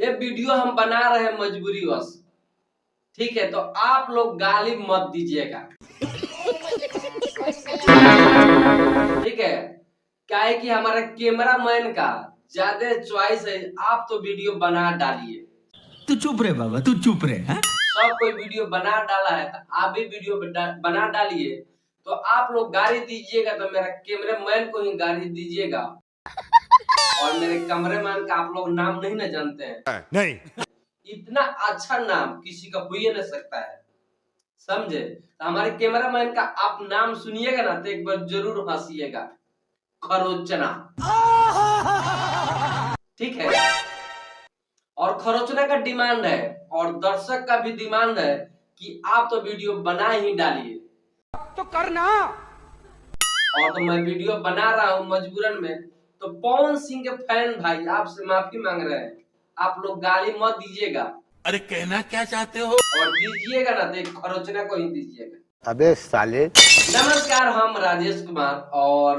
ये वीडियो हम बना रहे हैं मजबूरीवश, ठीक है? तो आप लोग गाली मत दीजिएगा, ठीक है? क्या है कि हमारे कैमरामैन का ज्यादा चॉइस है, आप तो वीडियो बना डालिए। तू चुप रहे बाबा, तू चुप रहे। सब कोई वीडियो बना डाला है तो आप भी वीडियो बना डालिए। तो आप लोग गाली दीजिएगा तो मेरा कैमरामैन को ही गाली दीजिएगा, और मेरे कैमरामैन का आप लोग नाम नहीं ना जानते हैं? नहीं। इतना अच्छा नाम किसी का हो ही नहीं सकता है, समझे? तो हमारे कैमरामैन का आप नाम सुनिएगा ना तो एक बार जरूर हंसिएगा, खरोचना, ठीक है? और खरोचना का डिमांड है और दर्शक का भी डिमांड है कि आप तो वीडियो बना ही डालिए। तो करना। और तो मैं वीडियो बना रहा हूँ मजबूरन में। तो पवन सिंह के फैन भाई आपसे माफी मांग रहे हैं, आप लोग गाली मत दीजिएगा। अरे कहना क्या चाहते हो? और दीजिएगा ना तो एक खरोचना को ही दीजिएगा। अबे साले। नमस्कार, हम राजेश कुमार और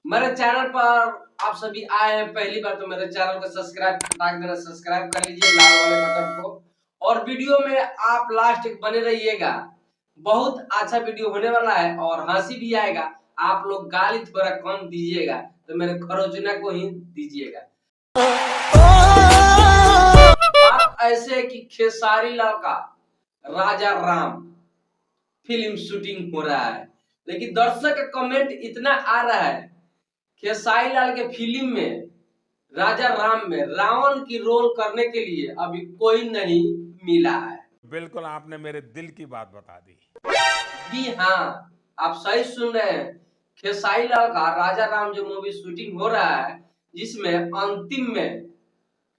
मेरे चैनल पर आप सभी आए हैं पहली बार तो मेरे चैनल को सब्सक्राइब कर लीजिए लाल वाले बटन को। और वीडियो में आप लास्ट तक बने रहिएगा, बहुत अच्छा वीडियो होने वाला है और हंसी भी आएगा। आप लोग गाली थोड़ा कम दीजिएगा तो मेरे खरोचना को ही दीजिएगा। बात ऐसे है कि खेसारी लाल का राजा राम फिल्म शूटिंग हो रहा है, लेकिन दर्शक का कमेंट इतना आ रहा है खेसारी लाल के फिल्म में राजा राम में रावण की रोल करने के लिए अभी कोई नहीं मिला है। बिल्कुल आपने मेरे दिल की बात बता दी। जी हाँ, आप सही सुन रहे हैं। खेसारी लाल का राजा राम जो मूवी शूटिंग हो रहा है, जिसमें अंतिम में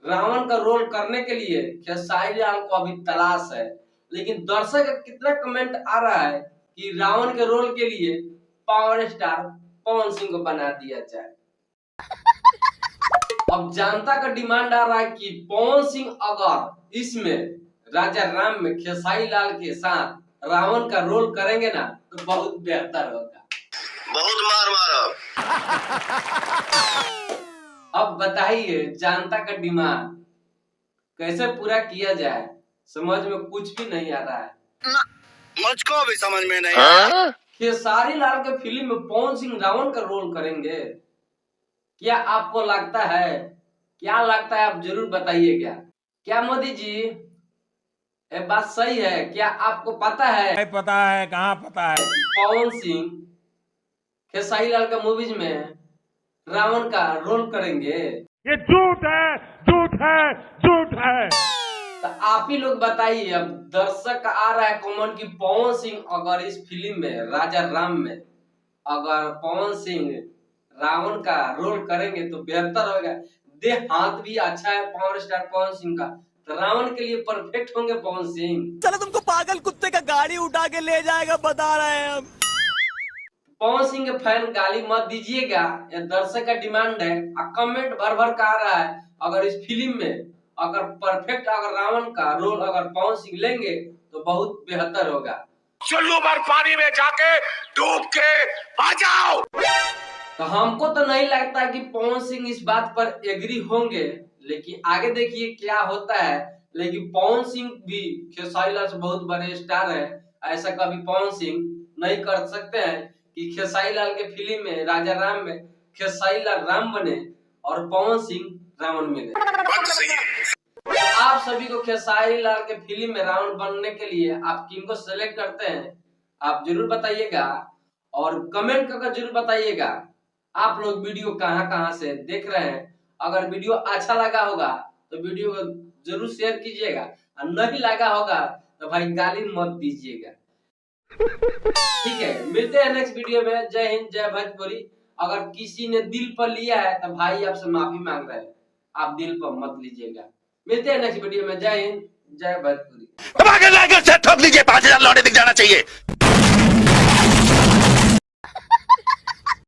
रावण का रोल करने के लिए खेसारी लाल को अभी तलाश है, लेकिन दर्शक का कितना कमेंट आ रहा है कि रावण के रोल के लिए पावर स्टार पवन सिंह को बना दिया जाए। अब जनता का डिमांड आ रहा है कि पवन सिंह अगर इसमें राजा राम में खेसारी लाल के साथ रावण का रोल करेंगे ना तो बहुत बेहतर होगा। बहुत मार मारो। अब बताइए जनता का डिमांड कैसे पूरा किया जाए, समझ में कुछ भी नहीं आ रहा है। मुझको भी समझ में नहीं आया। खेसारी लाल के फिल्म में पवन सिंह रावण का रोल करेंगे, क्या आपको लगता है? क्या लगता है आप जरूर बताइएगा। क्या मोदी जी ये बात सही है? क्या आपको पता है? नहीं पता है, कहाँ पता है? पवन सिंह खेसारी लाल का मूवीज में रावण का रोल करेंगे? ये झूठ है, झूठ है, झूठ है। तो आप ही लोग बताइए। अब दर्शक का आ रहा है कमेंट कि पवन सिंह अगर इस फिल्म में राजा राम में अगर पवन सिंह रावण का रोल करेंगे तो बेहतर होगा। देह हाथ भी अच्छा है पावर स्टार पवन सिंह का, तो रावण के लिए परफेक्ट होंगे पवन सिंह। चलो तुमको पागल कुत्ते का गाड़ी उठा के ले जाएगा, बता रहे हैं हम। पवन सिंह के फैन गाली मत दीजिएगा, ये दर्शक का डिमांड है। कमेंट भर भर का आ रहा है अगर इस फिल्म में अगर परफेक्ट अगर रावण का रोल अगर पवन सिंह लेंगे तो बहुत बेहतर होगा। चुल्लू भर पानी में जाके डूब के आ जाओ। तो हमको तो नहीं लगता कि पवन सिंह इस बात पर एग्री होंगे, लेकिन आगे देखिए क्या होता है। लेकिन पवन सिंह भी खेसारी लाल से बहुत बड़े स्टार है, ऐसा कभी पवन सिंह नहीं कर सकते हैं कि खेसारी लाल के फिल्म में राजा राम में खेसारी लाल राम बने और पवन सिंह रावण मिले। तो आप सभी को खेसारी लाल के फिल्म में रावण बनने के लिए आप किनको सेलेक्ट करते हैं आप जरूर बताइएगा, और कमेंट करके जरूर बताइएगा आप लोग वीडियो कहां से देख रहे हैं। अगर वीडियो अच्छा लगा होगा तो वीडियो को जरूर शेयर कीजिएगा, और नहीं लगा होगा तो भाई गाली मत दीजिएगा। ठीक है, मिलते हैं नेक्स्ट वीडियो में। जय हिंद, जय भोजपुरी। अगर किसी ने दिल पर लिया है तो भाई आपसे माफी मांग रहे हैं, आप दिल पर मत लीजिएगा। मिलते हैं नेक्स्ट वीडियो में। जय हिंद, जय भोजपुरी। ठोक लीजिए, 5000 लौटे दिख जाना चाहिए।